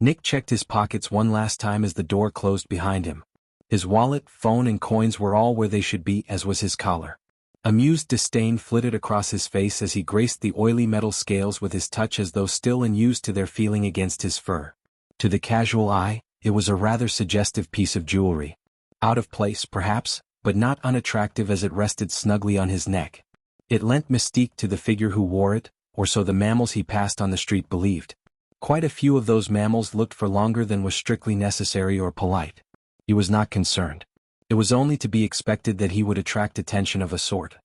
Nick checked his pockets one last time as the door closed behind him. His wallet, phone and coins were all where they should be, as was his collar. Amused disdain flitted across his face as he graced the oily metal scales with his touch as though still unused to their feeling against his fur. To the casual eye, it was a rather suggestive piece of jewelry. Out of place, perhaps, but not unattractive as it rested snugly on his neck. It lent mystique to the figure who wore it, or so the mammals he passed on the street believed. Quite a few of those mammals looked for longer than was strictly necessary or polite. He was not concerned. It was only to be expected that he would attract attention of a sort.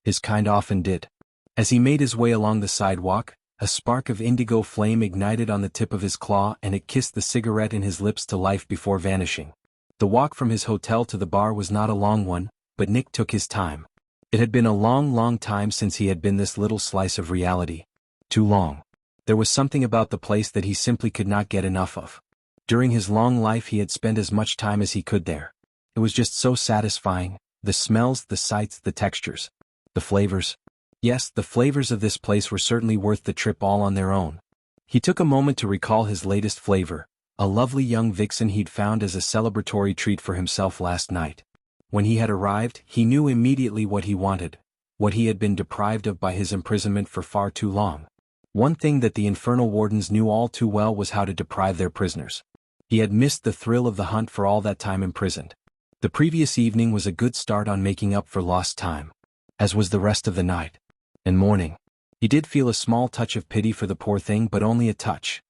His kind often did. As he made his way along the sidewalk, a spark of indigo flame ignited on the tip of his claw and it kissed the cigarette in his lips to life before vanishing. The walk from his hotel to the bar was not a long one, but Nick took his time. It had been a long time since he had been this little slice of reality. Too long. There was something about the place that he simply could not get enough of. During his long life he had spent as much time as he could there. It was just so satisfying, the smells, the sights, the textures. The flavors. Yes, the flavors of this place were certainly worth the trip all on their own. He took a moment to recall his latest flavor, a lovely young vixen he'd found as a celebratory treat for himself last night. When he had arrived, he knew immediately what he wanted, what he had been deprived of by his imprisonment for far too long. One thing that the infernal wardens knew all too well was how to deprive their prisoners. He had missed the thrill of the hunt for all that time imprisoned. The previous evening was a good start on making up for lost time, as was the rest of the night and morning. He did feel a small touch of pity for the poor thing, but only a touch.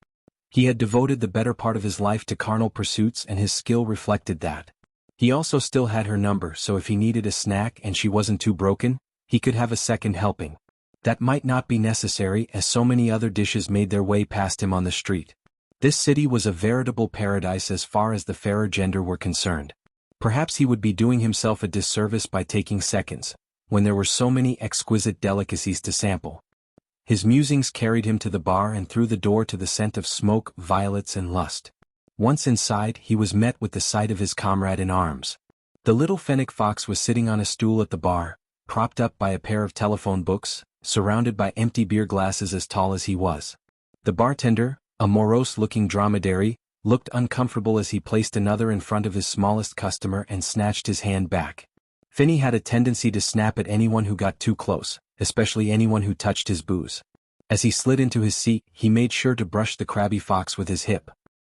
He had devoted the better part of his life to carnal pursuits and his skill reflected that. He also still had her number, so if he needed a snack and she wasn't too broken, he could have a second helping. That might not be necessary, as so many other dishes made their way past him on the street. This city was a veritable paradise as far as the fairer gender were concerned. Perhaps he would be doing himself a disservice by taking seconds, when there were so many exquisite delicacies to sample. His musings carried him to the bar and through the door to the scent of smoke, violets and lust. Once inside, he was met with the sight of his comrade in arms. The little fennec fox was sitting on a stool at the bar, propped up by a pair of telephone books, surrounded by empty beer glasses as tall as he was. The bartender, a morose-looking dromedary, looked uncomfortable as he placed another in front of his smallest customer and snatched his hand back. Finney had a tendency to snap at anyone who got too close, especially anyone who touched his booze. As he slid into his seat, he made sure to brush the crabby fox with his hip.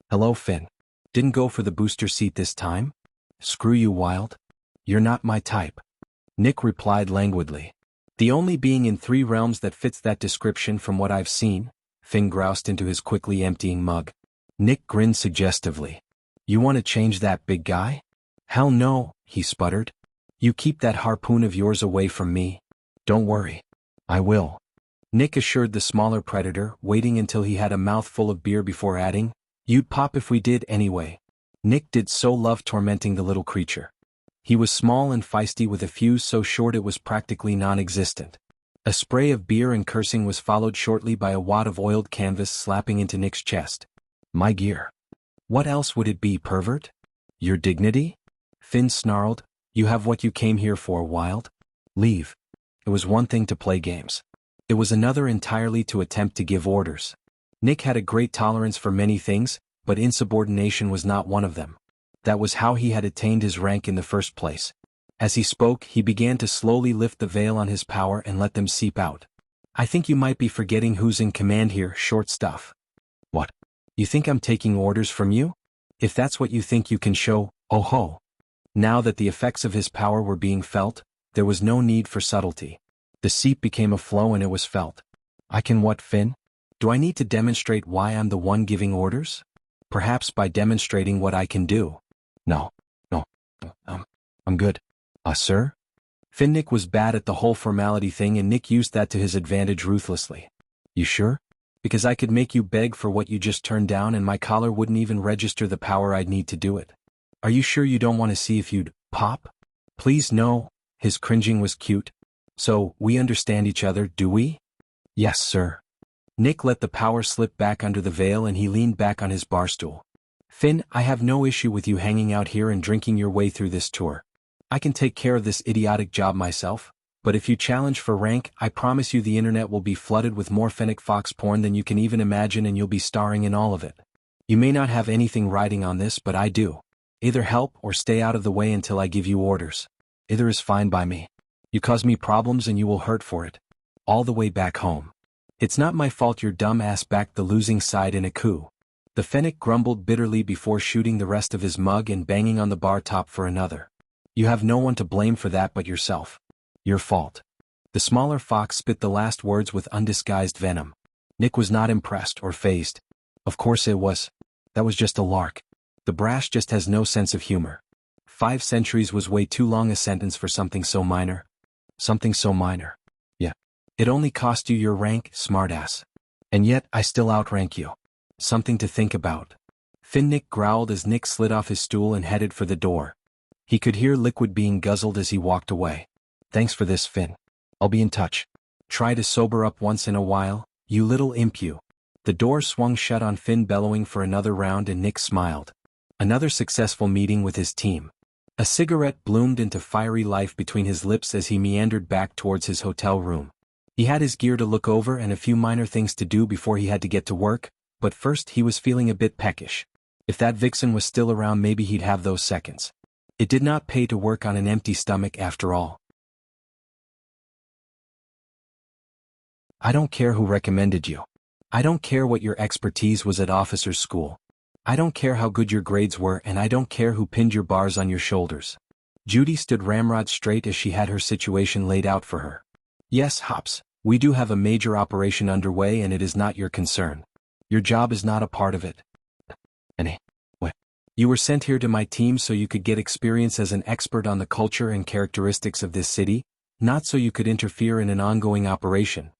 "Hello, Finn. Didn't go for the booster seat this time? Screw you, Wild. You're not my type." Nick replied languidly. "The only being in 3 realms that fits that description from what I've seen," Finn groused into his quickly emptying mug. Nick grinned suggestively. "You want to change that, big guy?" "Hell no," he sputtered. "You keep that harpoon of yours away from me." "Don't worry. I will," Nick assured the smaller predator, waiting until he had a mouthful of beer before adding, "You'd pop if we did anyway." Nick did so love tormenting the little creature. He was small and feisty with a fuse so short it was practically non-existent. A spray of beer and cursing was followed shortly by a wad of oiled canvas slapping into Nick's chest. "My gear. What else would it be, pervert? Your dignity?" Finn snarled. "You have what you came here for, Wild. Leave." It was one thing to play games. It was another entirely to attempt to give orders. Nick had a great tolerance for many things, but insubordination was not one of them. That was how he had attained his rank in the first place. As he spoke, he began to slowly lift the veil on his power and let them seep out. "I think you might be forgetting who's in command here, short stuff." "What? You think I'm taking orders from you? If that's what you think you can show, oh ho." Now that the effects of his power were being felt, there was no need for subtlety. The seep became a flow and it was felt. "I can what, Finn? Do I need to demonstrate why I'm the one giving orders? Perhaps by demonstrating what I can do." No, I'm good. Sir?" Nick was bad at the whole formality thing and Nick used that to his advantage ruthlessly. "You sure? Because I could make you beg for what you just turned down and my collar wouldn't even register the power I'd need to do it. Are you sure you don't want to see if you'd pop?" "Please no." His cringing was cute. "So, we understand each other, do we?" "Yes, sir." Nick let the power slip back under the veil and he leaned back on his bar stool. "Finn, I have no issue with you hanging out here and drinking your way through this tour. I can take care of this idiotic job myself, but if you challenge for rank, I promise you the internet will be flooded with more fennec fox porn than you can even imagine and you'll be starring in all of it." You may not have anything writing on this, but I do. Either help or stay out of the way until I give you orders. Either is fine by me. You cause me problems and you will hurt for it. All the way back home. It's not my fault your dumb ass backed the losing side in a coup. The Fennec grumbled bitterly before shooting the rest of his mug and banging on the bar top for another. You have no one to blame for that but yourself. Your fault. The smaller fox spit the last words with undisguised venom. Nick was not impressed or fazed. Of course it was. That was just a lark. The brash just has no sense of humor. 5 centuries was way too long a sentence for something so minor. Something so minor. Yeah. It only cost you your rank, smartass. And yet, I still outrank you. Something to think about. Nick growled as Nick slid off his stool and headed for the door. He could hear liquid being guzzled as he walked away. Thanks for this, Finn. I'll be in touch. Try to sober up once in a while, you little imp you. The door swung shut on Finn bellowing for another round and Nick smiled. Another successful meeting with his team. A cigarette bloomed into fiery life between his lips as he meandered back towards his hotel room. He had his gear to look over and a few minor things to do before he had to get to work, but first he was feeling a bit peckish. If that vixen was still around, maybe he'd have those seconds. It did not pay to work on an empty stomach after all. I don't care who recommended you. I don't care what your expertise was at officers' school. I don't care how good your grades were, and I don't care who pinned your bars on your shoulders. Judy stood ramrod straight as she had her situation laid out for her. Yes, Hops, we do have a major operation underway and it is not your concern. Your job is not a part of it. And what? You were sent here to my team so you could get experience as an expert on the culture and characteristics of this city, not so you could interfere in an ongoing operation.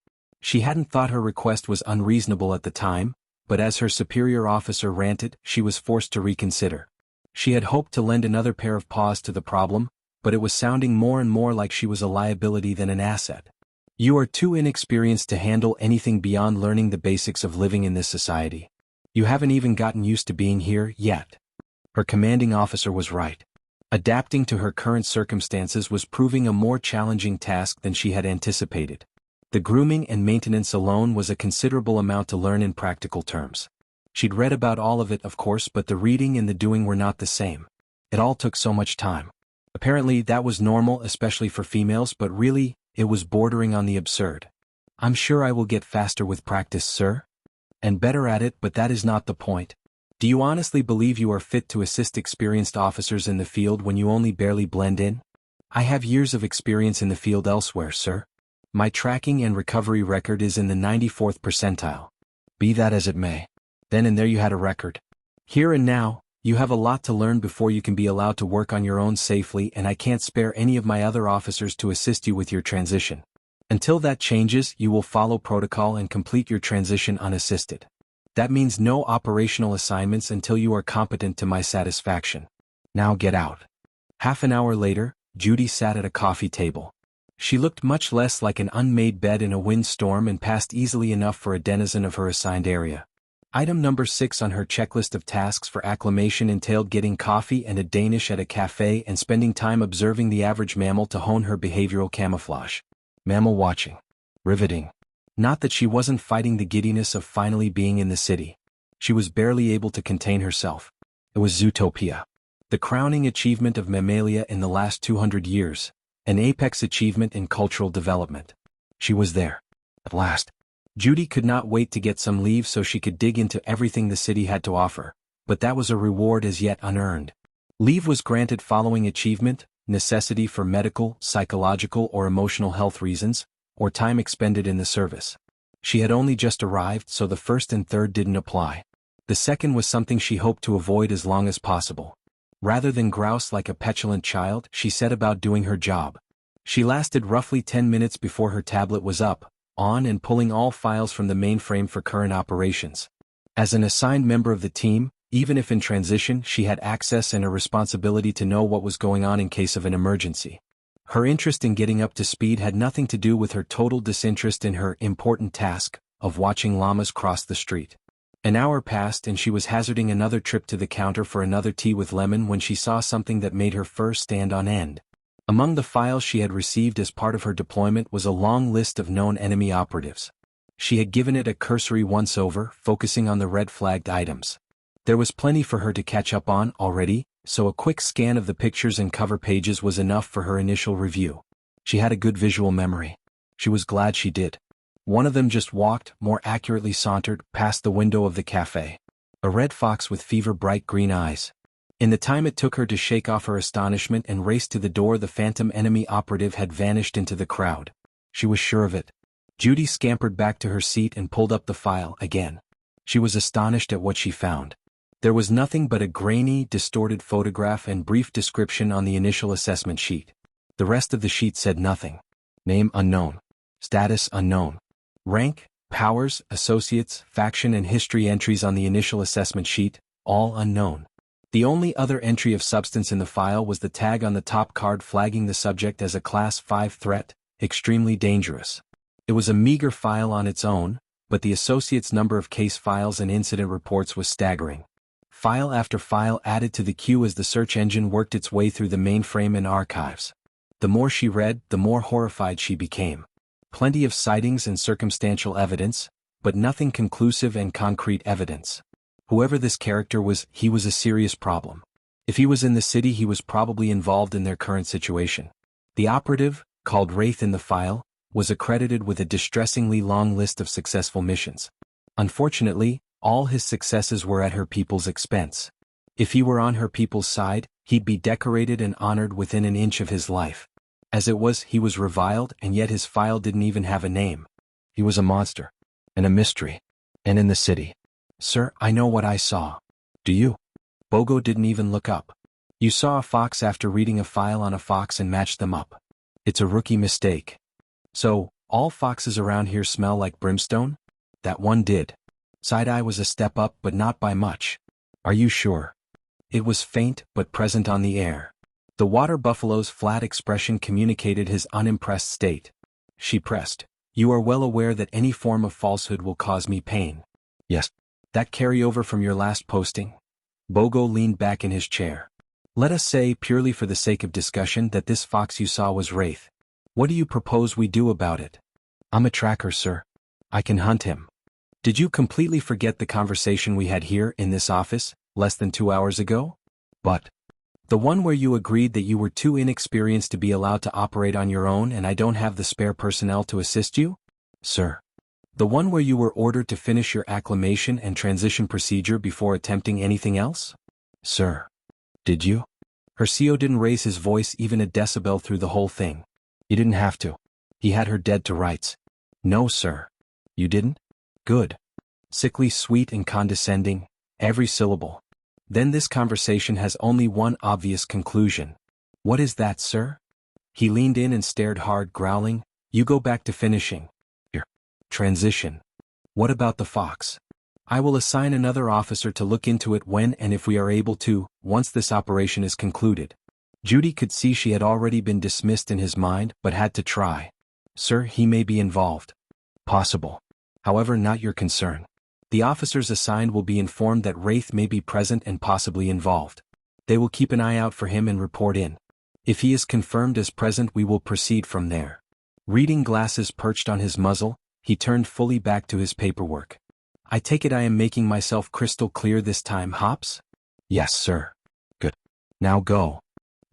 She hadn't thought her request was unreasonable at the time, but as her superior officer ranted, she was forced to reconsider. She had hoped to lend another pair of paws to the problem, but it was sounding more and more like she was a liability than an asset. You are too inexperienced to handle anything beyond learning the basics of living in this society. You haven't even gotten used to being here yet. Her commanding officer was right. Adapting to her current circumstances was proving a more challenging task than she had anticipated. The grooming and maintenance alone was a considerable amount to learn in practical terms. She'd read about all of it, of course, but the reading and the doing were not the same. It all took so much time. Apparently that was normal, especially for females, but really, it was bordering on the absurd. I'm sure I will get faster with practice, sir. And better at it, but that is not the point. Do you honestly believe you are fit to assist experienced officers in the field when you only barely blend in? I have years of experience in the field elsewhere, sir. My tracking and recovery record is in the 94th percentile. Be that as it may. Then and there you had a record. Here and now, you have a lot to learn before you can be allowed to work on your own safely, and I can't spare any of my other officers to assist you with your transition. Until that changes, you will follow protocol and complete your transition unassisted. That means no operational assignments until you are competent to my satisfaction. Now get out. Half an hour later, Judy sat at a coffee table. She looked much less like an unmade bed in a windstorm and passed easily enough for a denizen of her assigned area. Item number 6 on her checklist of tasks for acclimation entailed getting coffee and a Danish at a cafe and spending time observing the average mammal to hone her behavioral camouflage. Mammal watching. Riveting. Not that she wasn't fighting the giddiness of finally being in the city. She was barely able to contain herself. It was Zootopia. The crowning achievement of mammalia in the last 200 years. An apex achievement in cultural development. She was there. At last. Judy could not wait to get some leave so she could dig into everything the city had to offer, but that was a reward as yet unearned. Leave was granted following achievement, necessity for medical, psychological or emotional health reasons, or time expended in the service. She had only just arrived, so the first and third didn't apply. The second was something she hoped to avoid as long as possible. Rather than grouse like a petulant child, she set about doing her job. She lasted roughly 10 minutes before her tablet was up, on and pulling all files from the mainframe for current operations. As an assigned member of the team, even if in transition, she had access and a responsibility to know what was going on in case of an emergency. Her interest in getting up to speed had nothing to do with her total disinterest in her important task of watching llamas cross the street. An hour passed and she was hazarding another trip to the counter for another tea with lemon when she saw something that made her fur stand on end. Among the files she had received as part of her deployment was a long list of known enemy operatives. She had given it a cursory once-over, focusing on the red-flagged items. There was plenty for her to catch up on already, so a quick scan of the pictures and cover pages was enough for her initial review. She had a good visual memory. She was glad she did. One of them just walked, more accurately sauntered, past the window of the cafe. A red fox with fever-bright green eyes. In the time it took her to shake off her astonishment and race to the door, the phantom enemy operative had vanished into the crowd. She was sure of it. Judy scampered back to her seat and pulled up the file again. She was astonished at what she found. There was nothing but a grainy, distorted photograph and brief description on the initial assessment sheet. The rest of the sheet said nothing. Name unknown. Status unknown. Rank, powers, associates, faction and history entries on the initial assessment sheet, all unknown. The only other entry of substance in the file was the tag on the top card flagging the subject as a Class 5 threat, extremely dangerous. It was a meager file on its own, but the associate's number of case files and incident reports was staggering. File after file added to the queue as the search engine worked its way through the mainframe and archives. The more she read, the more horrified she became. Plenty of sightings and circumstantial evidence, but nothing conclusive and concrete evidence. Whoever this character was, he was a serious problem. If he was in the city, he was probably involved in their current situation. The operative, called Wraith in the file, was accredited with a distressingly long list of successful missions. Unfortunately, all his successes were at her people's expense. If he were on her people's side, he'd be decorated and honored within an inch of his life. As it was, he was reviled, and yet his file didn't even have a name. He was a monster. And a mystery. And in the city. Sir, I know what I saw. Do you? Bogo didn't even look up. You saw a fox after reading a file on a fox and matched them up. It's a rookie mistake. So, all foxes around here smell like brimstone? That one did. Side-eye was a step up, but not by much. Are you sure? It was faint, but present on the air. The water buffalo's flat expression communicated his unimpressed state. She pressed. You are well aware that any form of falsehood will cause me pain. Yes. That carryover from your last posting? Bogo leaned back in his chair. Let us say, purely for the sake of discussion, that this fox you saw was Wraith. What do you propose we do about it? I'm a tracker, sir. I can hunt him. Did you completely forget the conversation we had here in this office, less than 2 hours ago? But the one where you agreed that you were too inexperienced to be allowed to operate on your own and I don't have the spare personnel to assist you? Sir. The one where you were ordered to finish your acclimation and transition procedure before attempting anything else? Sir. Did you? Hercio didn't raise his voice even a decibel through the whole thing. You didn't have to. He had her dead to rights. No, sir. You didn't? Good. Sickly sweet and condescending, every syllable. Then this conversation has only one obvious conclusion. What is that, sir? He leaned in and stared hard, growling, You go back to finishing your transition. What about the fox? I will assign another officer to look into it when and if we are able to, once this operation is concluded. Judy could see she had already been dismissed in his mind, but had to try. Sir, he may be involved. Possible. However, not your concern. The officers assigned will be informed that Wraith may be present and possibly involved. They will keep an eye out for him and report in. If he is confirmed as present, we will proceed from there. Reading glasses perched on his muzzle, he turned fully back to his paperwork. I take it I am making myself crystal clear this time, Hops? Yes, sir. Good. Now go.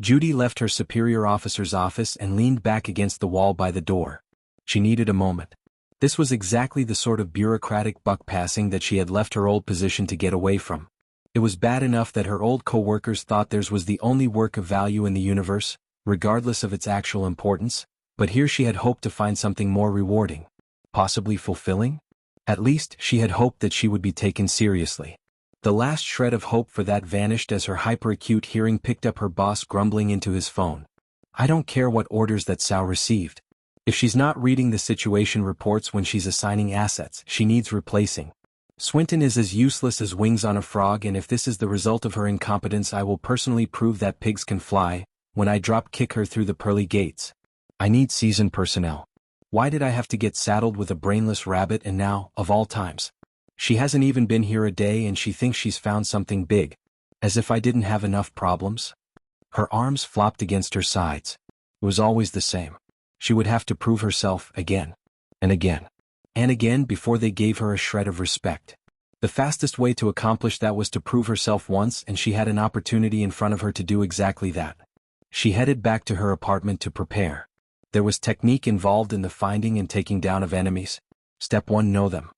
Judy left her superior officer's office and leaned back against the wall by the door. She needed a moment. This was exactly the sort of bureaucratic buck-passing that she had left her old position to get away from. It was bad enough that her old co-workers thought theirs was the only work of value in the universe, regardless of its actual importance, but here she had hoped to find something more rewarding. Possibly fulfilling? At least, she had hoped that she would be taken seriously. The last shred of hope for that vanished as her hyperacute hearing picked up her boss grumbling into his phone. I don't care what orders that sow received. If she's not reading the situation reports when she's assigning assets, she needs replacing. Swinton is as useless as wings on a frog, and if this is the result of her incompetence, I will personally prove that pigs can fly, when I drop-kick her through the pearly gates. I need seasoned personnel. Why did I have to get saddled with a brainless rabbit, and now, of all times? She hasn't even been here a day and she thinks she's found something big. As if I didn't have enough problems. Her arms flopped against her sides. It was always the same. She would have to prove herself again. And again. And again before they gave her a shred of respect. The fastest way to accomplish that was to prove herself once, and she had an opportunity in front of her to do exactly that. She headed back to her apartment to prepare. There was technique involved in the finding and taking down of enemies. Step 1: know them.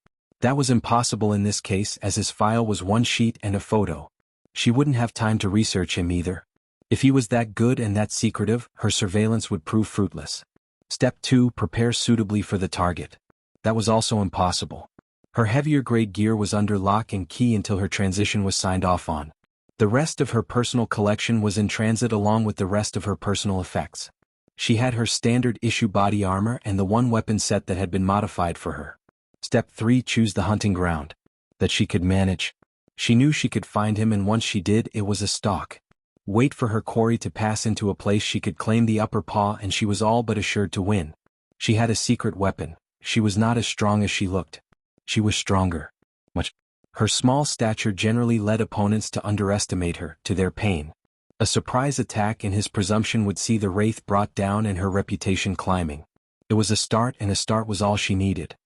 That was impossible in this case, as his file was one sheet and a photo. She wouldn't have time to research him either. If he was that good and that secretive, her surveillance would prove fruitless. Step 2: prepare suitably for the target. That was also impossible. Her heavier grade gear was under lock and key until her transition was signed off on. The rest of her personal collection was in transit along with the rest of her personal effects. She had her standard issue body armor and the one weapon set that had been modified for her. Step 3: choose the hunting ground. That she could manage. She knew she could find him, and once she did, it was a stalk. Wait for her quarry to pass into a place she could claim the upper paw, and she was all but assured to win. She had a secret weapon. She was not as strong as she looked. She was stronger. Much. Her small stature generally led opponents to underestimate her, to their pain. A surprise attack in his presumption would see the wraith brought down and her reputation climbing. It was a start, and a start was all she needed.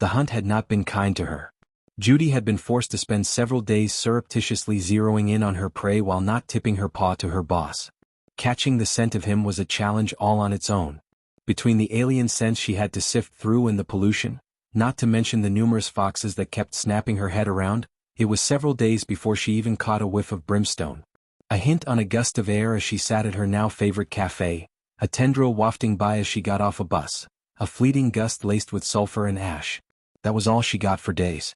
The hunt had not been kind to her. Judy had been forced to spend several days surreptitiously zeroing in on her prey while not tipping her paw to her boss. Catching the scent of him was a challenge all on its own. Between the alien scents she had to sift through and the pollution, not to mention the numerous foxes that kept snapping her head around, it was several days before she even caught a whiff of brimstone. A hint on a gust of air as she sat at her now favorite cafe, a tendril wafting by as she got off a bus, a fleeting gust laced with sulfur and ash. That was all she got for days.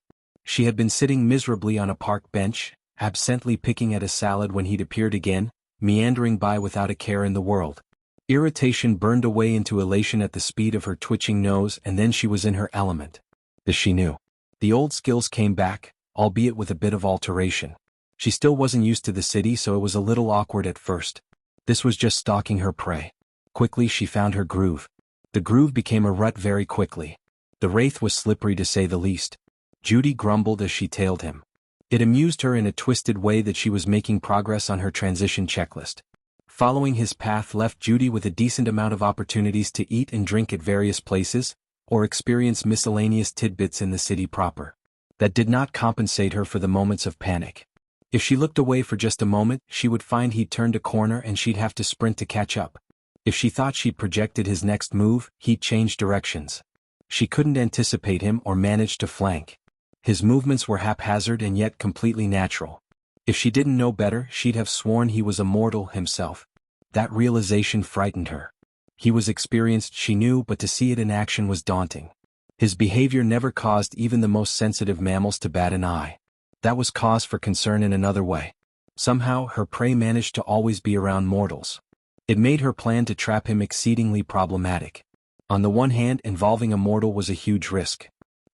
She had been sitting miserably on a park bench, absently picking at a salad when he'd appeared again, meandering by without a care in the world. Irritation burned away into elation at the speed of her twitching nose, and then she was in her element. This she knew. The old skills came back, albeit with a bit of alteration. She still wasn't used to the city, so it was a little awkward at first. This was just stalking her prey. Quickly she found her groove. The groove became a rut very quickly. The wraith was slippery to say the least. Judy grumbled as she tailed him. It amused her in a twisted way that she was making progress on her transition checklist. Following his path left Judy with a decent amount of opportunities to eat and drink at various places, or experience miscellaneous tidbits in the city proper. That did not compensate her for the moments of panic. If she looked away for just a moment, she would find he'd turned a corner and she'd have to sprint to catch up. If she thought she'd projected his next move, he'd change directions. She couldn't anticipate him or manage to flank. His movements were haphazard and yet completely natural. If she didn't know better, she'd have sworn he was a mortal himself. That realization frightened her. He was experienced, she knew, but to see it in action was daunting. His behavior never caused even the most sensitive mammals to bat an eye. That was cause for concern in another way. Somehow, her prey managed to always be around mortals. It made her plan to trap him exceedingly problematic. On the one hand, involving a mortal was a huge risk.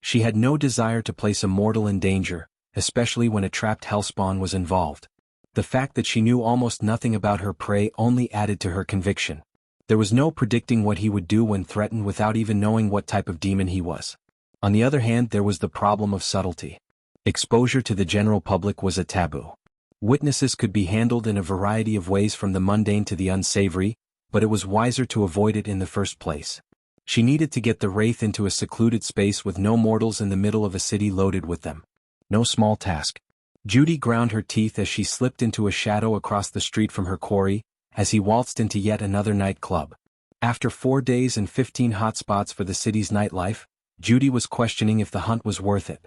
She had no desire to place a mortal in danger, especially when a trapped hellspawn was involved. The fact that she knew almost nothing about her prey only added to her conviction. There was no predicting what he would do when threatened without even knowing what type of demon he was. On the other hand, there was the problem of subtlety. Exposure to the general public was a taboo. Witnesses could be handled in a variety of ways, from the mundane to the unsavory, but it was wiser to avoid it in the first place. She needed to get the wraith into a secluded space with no mortals in the middle of a city loaded with them. No small task. Judy ground her teeth as she slipped into a shadow across the street from her quarry, as he waltzed into yet another nightclub. After 4 days and 15 hotspots for the city's nightlife, Judy was questioning if the hunt was worth it.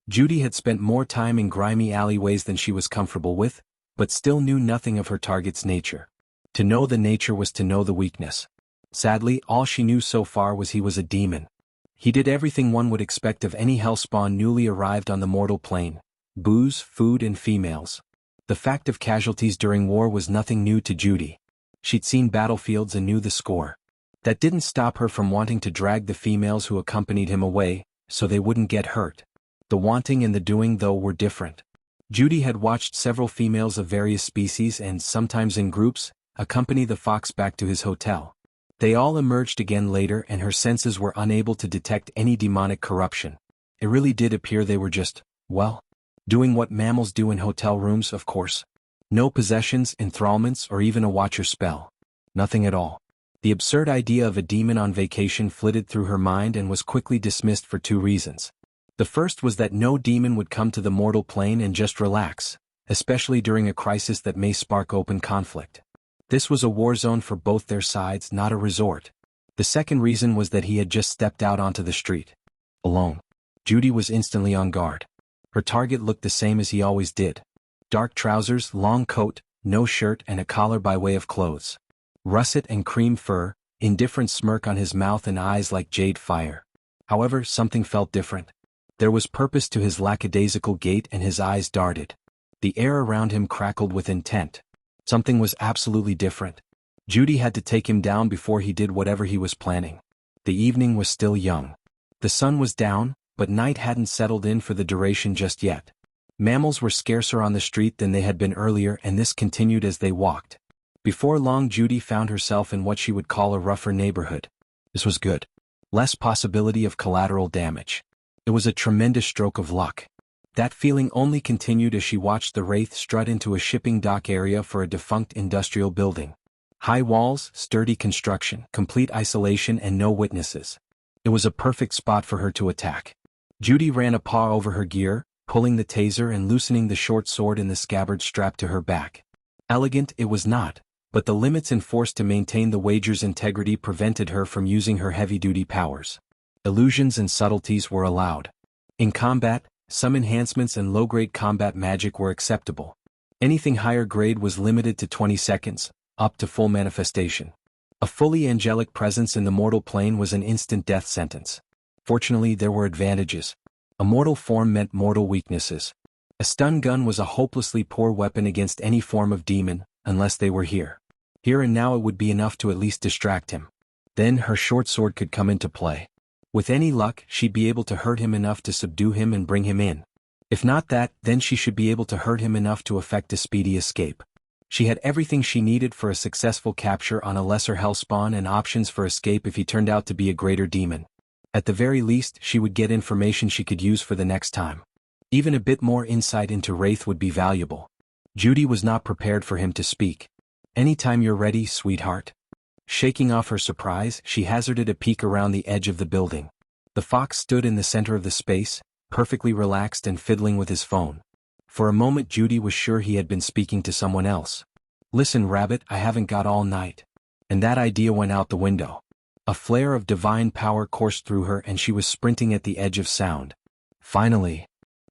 Judy had spent more time in grimy alleyways than she was comfortable with, but still knew nothing of her target's nature. To know the nature was to know the weakness. Sadly, all she knew so far was he was a demon. He did everything one would expect of any hellspawn newly arrived on the mortal plane: booze, food, and females. The fact of casualties during war was nothing new to Judy. She'd seen battlefields and knew the score. That didn't stop her from wanting to drag the females who accompanied him away, so they wouldn't get hurt. The wanting and the doing, though, were different. Judy had watched several females of various species and, sometimes in groups, accompany the fox back to his hotel. They all emerged again later, and her senses were unable to detect any demonic corruption. It really did appear they were just, well, doing what mammals do in hotel rooms, of course. No possessions, enthrallments, or even a watcher spell. Nothing at all. The absurd idea of a demon on vacation flitted through her mind and was quickly dismissed for two reasons. The first was that no demon would come to the mortal plane and just relax, especially during a crisis that may spark open conflict. This was a war zone for both their sides, not a resort. The second reason was that he had just stepped out onto the street. Alone. Judy was instantly on guard. Her target looked the same as he always did. Dark trousers, long coat, no shirt and a collar by way of clothes. Russet and cream fur, indifferent smirk on his mouth and eyes like jade fire. However, something felt different. There was purpose to his lackadaisical gait and his eyes darted. The air around him crackled with intent. Something was absolutely different. Judy had to take him down before he did whatever he was planning. The evening was still young. The sun was down, but night hadn't settled in for the duration just yet. Mammals were scarcer on the street than they had been earlier, and this continued as they walked. Before long, Judy found herself in what she would call a rougher neighborhood. This was good. Less possibility of collateral damage. It was a tremendous stroke of luck. That feeling only continued as she watched the Wraith strut into a shipping dock area for a defunct industrial building. High walls, sturdy construction, complete isolation and no witnesses. It was a perfect spot for her to attack. Judy ran a paw over her gear, pulling the taser and loosening the short sword in the scabbard strapped to her back. Elegant it was not, but the limits enforced to maintain the wager's integrity prevented her from using her heavy-duty powers. Illusions and subtleties were allowed. In combat, some enhancements and low-grade combat magic were acceptable. Anything higher grade was limited to 20 seconds, up to full manifestation. A fully angelic presence in the mortal plane was an instant death sentence. Fortunately, there were advantages. A mortal form meant mortal weaknesses. A stun gun was a hopelessly poor weapon against any form of demon, unless they were here. Here and now it would be enough to at least distract him. Then her short sword could come into play. With any luck, she'd be able to hurt him enough to subdue him and bring him in. If not that, then she should be able to hurt him enough to effect a speedy escape. She had everything she needed for a successful capture on a lesser hellspawn and options for escape if he turned out to be a greater demon. At the very least, she would get information she could use for the next time. Even a bit more insight into Wraith would be valuable. Judy was not prepared for him to speak. "Anytime you're ready, sweetheart." Shaking off her surprise, she hazarded a peek around the edge of the building. The fox stood in the center of the space, perfectly relaxed and fiddling with his phone. For a moment Judy was sure he had been speaking to someone else. "Listen, Rabbit, I haven't got all night." And that idea went out the window. A flare of divine power coursed through her and she was sprinting at the edge of sound. Finally.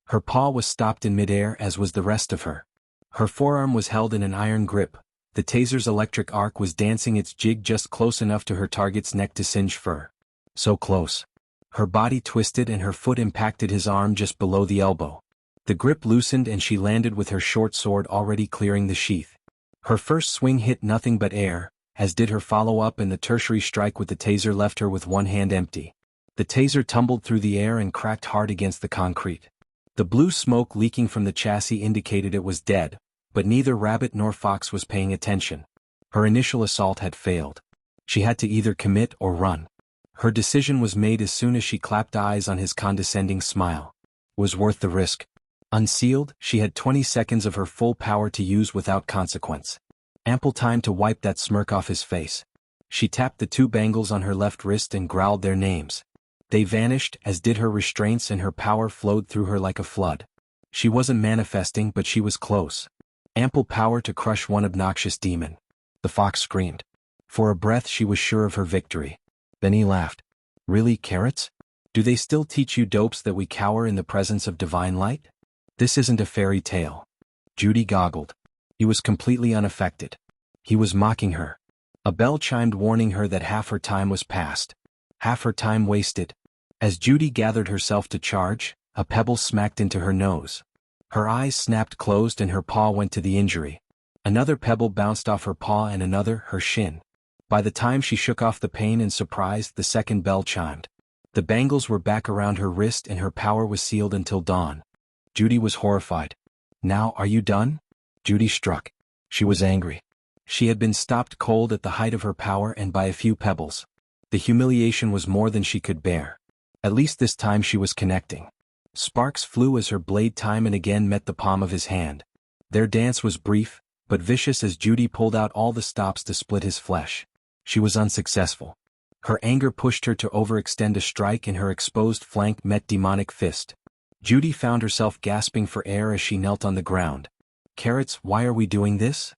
Her paw was stopped in midair as was the rest of her. Her forearm was held in an iron grip. The taser's electric arc was dancing its jig just close enough to her target's neck to singe fur. So close. Her body twisted and her foot impacted his arm just below the elbow. The grip loosened and she landed with her short sword already clearing the sheath. Her first swing hit nothing but air, as did her follow-up, and the tertiary strike with the taser left her with one hand empty. The taser tumbled through the air and cracked hard against the concrete. The blue smoke leaking from the chassis indicated it was dead, but neither Rabbit nor Fox was paying attention. Her initial assault had failed. She had to either commit or run. Her decision was made as soon as she clapped eyes on his condescending smile. Was worth the risk. Unsealed, she had 20 seconds of her full power to use without consequence. Ample time to wipe that smirk off his face. She tapped the two bangles on her left wrist and growled their names. They vanished, as did her restraints, and her power flowed through her like a flood. She wasn't manifesting, but she was close. Ample power to crush one obnoxious demon. The fox screamed. For a breath she was sure of her victory. Then he laughed. "Really, carrots? Do they still teach you dopes that we cower in the presence of divine light? This isn't a fairy tale." Judy goggled. He was completely unaffected. He was mocking her. A bell chimed warning her that half her time was past. Half her time wasted. As Judy gathered herself to charge, a pebble smacked into her nose. Her eyes snapped closed and her paw went to the injury. Another pebble bounced off her paw and another, her shin. By the time she shook off the pain and surprise, the second bell chimed. The bangles were back around her wrist and her power was sealed until dawn. Judy was horrified. "Now, are you done?" Judy struck. She was angry. She had been stopped cold at the height of her power and by a few pebbles. The humiliation was more than she could bear. At least this time she was connecting. Sparks flew as her blade time and again met the palm of his hand. Their dance was brief, but vicious as Judy pulled out all the stops to split his flesh. She was unsuccessful. Her anger pushed her to overextend a strike, and her exposed flank met demonic fist. Judy found herself gasping for air as she knelt on the ground. "Carrots, why are we doing this?"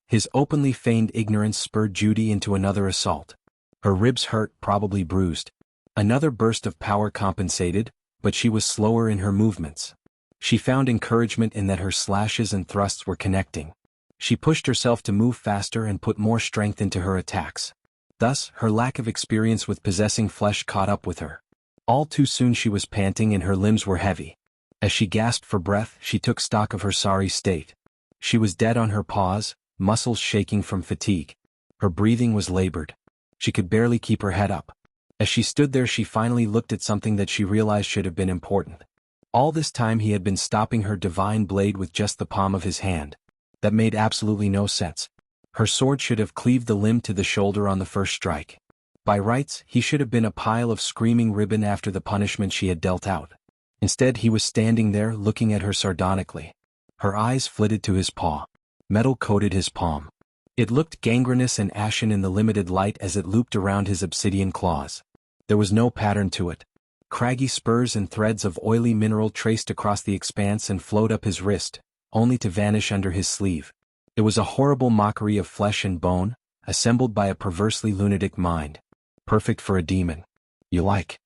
His openly feigned ignorance spurred Judy into another assault. Her ribs hurt, probably bruised. Another burst of power compensated, but she was slower in her movements. She found encouragement in that her slashes and thrusts were connecting. She pushed herself to move faster and put more strength into her attacks. Thus, her lack of experience with possessing flesh caught up with her. All too soon she was panting and her limbs were heavy. As she gasped for breath, she took stock of her sorry state. She was dead on her paws, muscles shaking from fatigue. Her breathing was labored. She could barely keep her head up. As she stood there, she finally looked at something that she realized should have been important. All this time he had been stopping her divine blade with just the palm of his hand. That made absolutely no sense. Her sword should have cleaved the limb to the shoulder on the first strike. By rights, he should have been a pile of screaming ribbon after the punishment she had dealt out. Instead, he was standing there looking at her sardonically. Her eyes flitted to his paw. Metal coated his palm. It looked gangrenous and ashen in the limited light as it looped around his obsidian claws. There was no pattern to it. Craggy spurs and threads of oily mineral traced across the expanse and flowed up his wrist, only to vanish under his sleeve. It was a horrible mockery of flesh and bone, assembled by a perversely lunatic mind. Perfect for a demon. "You like?"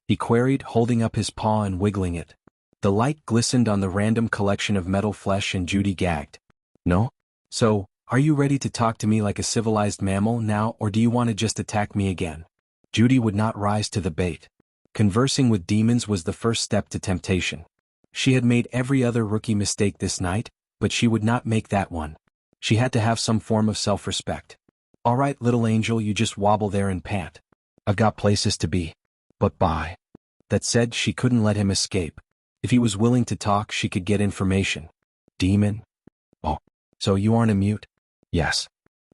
he queried, holding up his paw and wiggling it. The light glistened on the random collection of metal flesh and Judy gagged. "No? So, are you ready to talk to me like a civilized mammal now, or do you want to just attack me again?" Judy would not rise to the bait. Conversing with demons was the first step to temptation. She had made every other rookie mistake this night, but she would not make that one. She had to have some form of self-respect. "All right, little angel, you just wobble there and pant. I've got places to be. But bye." That said, she couldn't let him escape. If he was willing to talk, she could get information. "Demon? Oh, so you aren't a mute?" "Yes."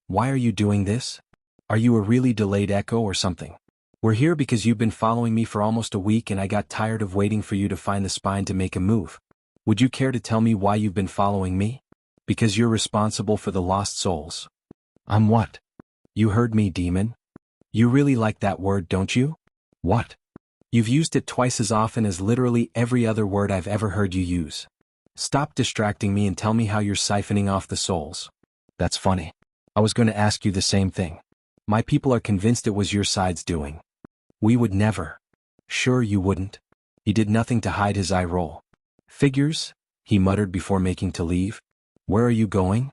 "Why are you doing this? Are you a really delayed echo or something? We're here because you've been following me for almost a week and I got tired of waiting for you to find the spine to make a move. Would you care to tell me why you've been following me? Because you're responsible for the lost souls." "I'm what?" "You heard me, demon. You really like that word, don't you?" "What?" "You've used it twice as often as literally every other word I've ever heard you use. Stop distracting me and tell me how you're siphoning off the souls." "That's funny. I was going to ask you the same thing. My people are convinced it was your side's doing." "We would never." "Sure you wouldn't." He did nothing to hide his eye roll. "Figures," he muttered before making to leave. "Where are you going?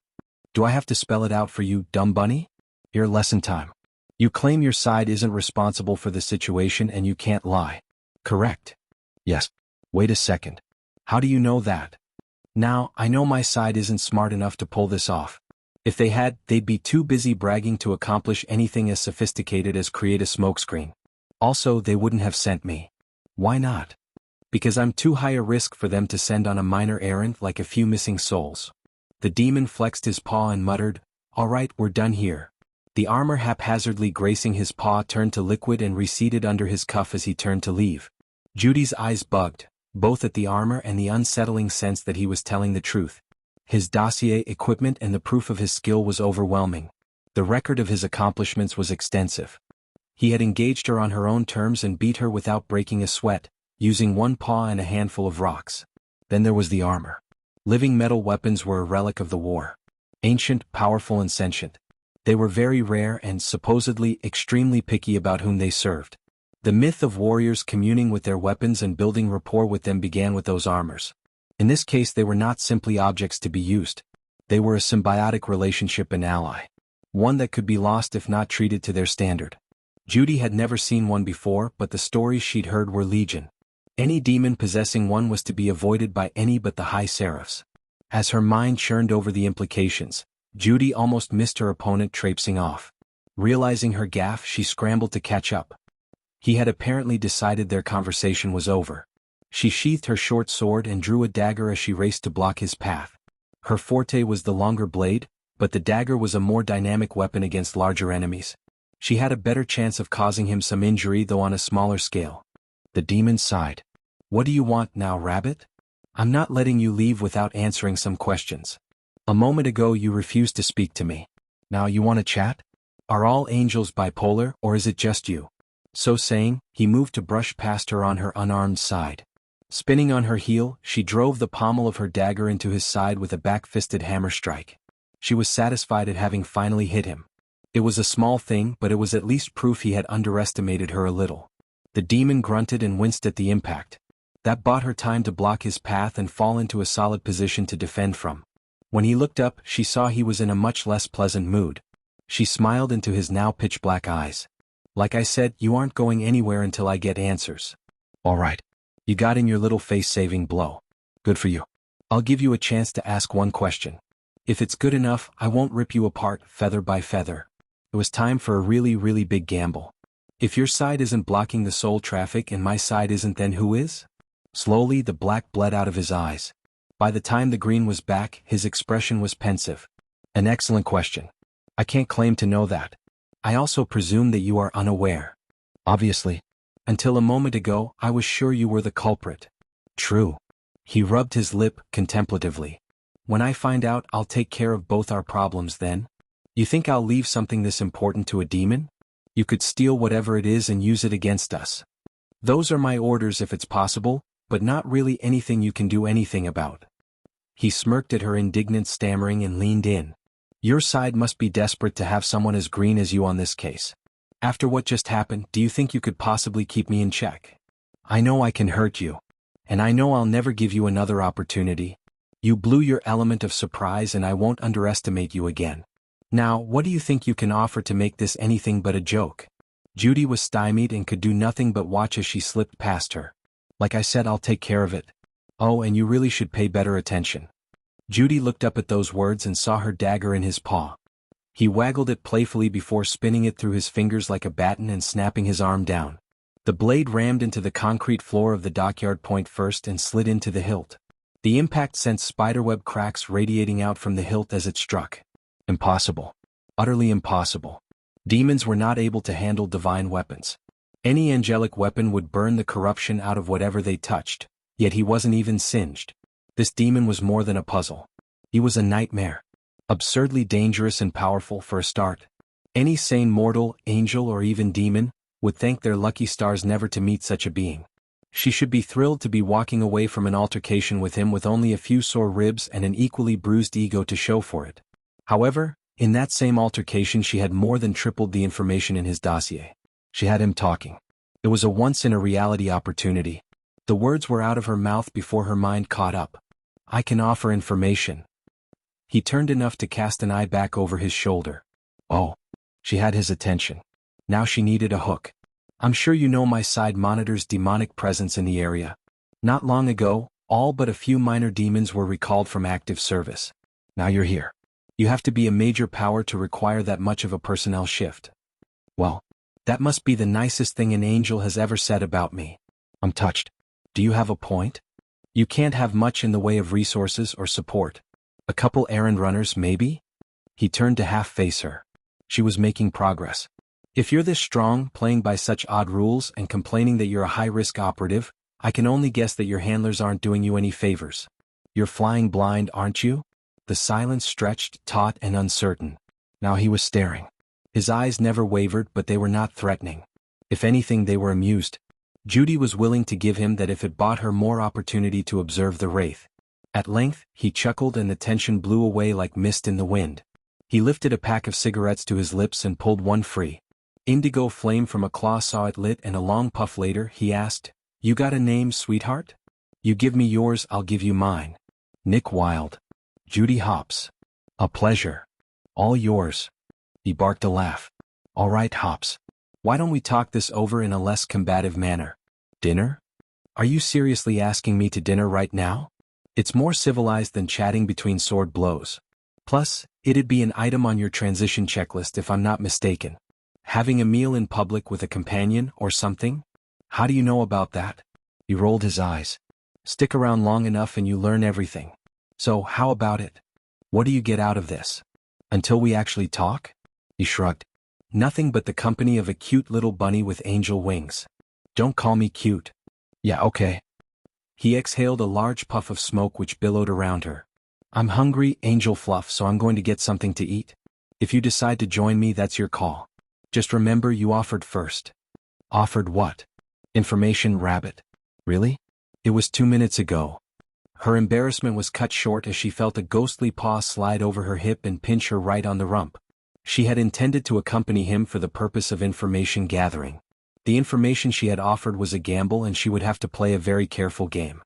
Do I have to spell it out for you, dumb bunny? Your lesson time. You claim your side isn't responsible for the situation and you can't lie. Correct?" "Yes." "Wait a second. How do you know that?" "Now, I know my side isn't smart enough to pull this off. If they had, they'd be too busy bragging to accomplish anything as sophisticated as create a smokescreen. Also, they wouldn't have sent me." "Why not?" "Because I'm too high a risk for them to send on a minor errand like a few missing souls." The demon flexed his paw and muttered, "All right, we're done here." The armor haphazardly gracing his paw turned to liquid and receded under his cuff as he turned to leave. Judy's eyes bugged, both at the armor and the unsettling sense that he was telling the truth. His dossier, equipment, and the proof of his skill was overwhelming. The record of his accomplishments was extensive. He had engaged her on her own terms and beat her without breaking a sweat, using one paw and a handful of rocks. Then there was the armor. Living metal weapons were a relic of the war. Ancient, powerful, and sentient. They were very rare and, supposedly, extremely picky about whom they served. The myth of warriors communing with their weapons and building rapport with them began with those armors. In this case, they were not simply objects to be used. They were a symbiotic relationship and ally. One that could be lost if not treated to their standard. Judy had never seen one before, but the stories she'd heard were legion. Any demon possessing one was to be avoided by any but the high seraphs. As her mind churned over the implications, Judy almost missed her opponent traipsing off. Realizing her gaffe, she scrambled to catch up. He had apparently decided their conversation was over. She sheathed her short sword and drew a dagger as she raced to block his path. Her forte was the longer blade, but the dagger was a more dynamic weapon against larger enemies. She had a better chance of causing him some injury, though on a smaller scale. The demon sighed. "What do you want now, rabbit? I'm not letting you leave without answering some questions." A moment ago you refused to speak to me. Now you want to chat? Are all angels bipolar, or is it just you? So saying, he moved to brush past her on her unarmed side. Spinning on her heel, she drove the pommel of her dagger into his side with a back-fisted hammer strike. She was satisfied at having finally hit him. It was a small thing, but it was at least proof he had underestimated her a little. The demon grunted and winced at the impact. That bought her time to block his path and fall into a solid position to defend from. When he looked up, she saw he was in a much less pleasant mood. She smiled into his now pitch-black eyes. Like I said, you aren't going anywhere until I get answers. All right. You got in your little face-saving blow. Good for you. I'll give you a chance to ask one question. If it's good enough, I won't rip you apart, feather by feather. It was time for a really, really big gamble. If your side isn't blocking the soul traffic and my side isn't, then who is? Slowly the black bled out of his eyes. By the time the green was back, his expression was pensive. An excellent question. I can't claim to know that. I also presume that you are unaware. Obviously. Until a moment ago, I was sure you were the culprit. True. He rubbed his lip contemplatively. When I find out, I'll take care of both our problems then? You think I'll leave something this important to a demon? You could steal whatever it is and use it against us. Those are my orders if it's possible, but not really anything you can do anything about. He smirked at her indignant stammering and leaned in. Your side must be desperate to have someone as green as you on this case. After what just happened, do you think you could possibly keep me in check? I know I can hurt you. And I know I'll never give you another opportunity. You blew your element of surprise and I won't underestimate you again. Now, what do you think you can offer to make this anything but a joke? Judy was stymied and could do nothing but watch as she slipped past her. Like I said, I'll take care of it. Oh, and you really should pay better attention. Judy looked up at those words and saw her dagger in his paw. He waggled it playfully before spinning it through his fingers like a baton and snapping his arm down. The blade rammed into the concrete floor of the dockyard point first and slid into the hilt. The impact sent spiderweb cracks radiating out from the hilt as it struck. Impossible. Utterly impossible. Demons were not able to handle divine weapons. Any angelic weapon would burn the corruption out of whatever they touched, yet he wasn't even singed. This demon was more than a puzzle. He was a nightmare. Absurdly dangerous and powerful for a start. Any sane mortal, angel or even demon, would thank their lucky stars never to meet such a being. She should be thrilled to be walking away from an altercation with him with only a few sore ribs and an equally bruised ego to show for it. However, in that same altercation she had more than tripled the information in his dossier. She had him talking. It was a once-in-a-reality opportunity. The words were out of her mouth before her mind caught up. I can offer information. He turned enough to cast an eye back over his shoulder. Oh. She had his attention. Now she needed a hook. I'm sure you know my side monitors demonic presence in the area. Not long ago, all but a few minor demons were recalled from active service. Now you're here. You have to be a major power to require that much of a personnel shift. Well, that must be the nicest thing an angel has ever said about me. I'm touched. Do you have a point? You can't have much in the way of resources or support. A couple errand runners, maybe? He turned to half-face her. She was making progress. If you're this strong, playing by such odd rules and complaining that you're a high-risk operative, I can only guess that your handlers aren't doing you any favors. You're flying blind, aren't you? The silence stretched, taut and uncertain. Now he was staring. His eyes never wavered, but they were not threatening. If anything, they were amused. Judy was willing to give him that if it bought her more opportunity to observe the wraith. At length, he chuckled and the tension blew away like mist in the wind. He lifted a pack of cigarettes to his lips and pulled one free. Indigo flame from a claw saw it lit, and a long puff later, he asked, You got a name, sweetheart? You give me yours, I'll give you mine. Nick Wilde. Judy Hopps. A pleasure. All yours. He barked a laugh. All right, Hopps. Why don't we talk this over in a less combative manner? Dinner? Are you seriously asking me to dinner right now? It's more civilized than chatting between sword blows. Plus, it'd be an item on your transition checklist if I'm not mistaken. Having a meal in public with a companion or something? How do you know about that? He rolled his eyes. Stick around long enough and you learn everything. So, how about it? What do you get out of this? Until we actually talk? He shrugged. Nothing but the company of a cute little bunny with angel wings. Don't call me cute. Yeah, okay. He exhaled a large puff of smoke which billowed around her. I'm hungry, Angel Fluff, so I'm going to get something to eat. If you decide to join me, that's your call. Just remember you offered first. Offered what? Information, Rabbit. Really? It was 2 minutes ago. Her embarrassment was cut short as she felt a ghostly paw slide over her hip and pinch her right on the rump. She had intended to accompany him for the purpose of information gathering. The information she had offered was a gamble and she would have to play a very careful game.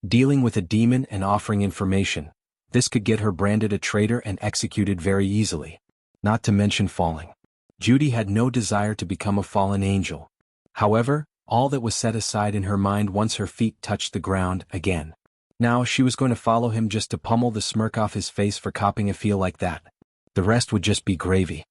Dealing with a demon and offering information, this could get her branded a traitor and executed very easily. Not to mention falling. Judy had no desire to become a fallen angel. However, all that was set aside in her mind once her feet touched the ground again. Now she was going to follow him just to pummel the smirk off his face for copping a feel like that. The rest would just be gravy.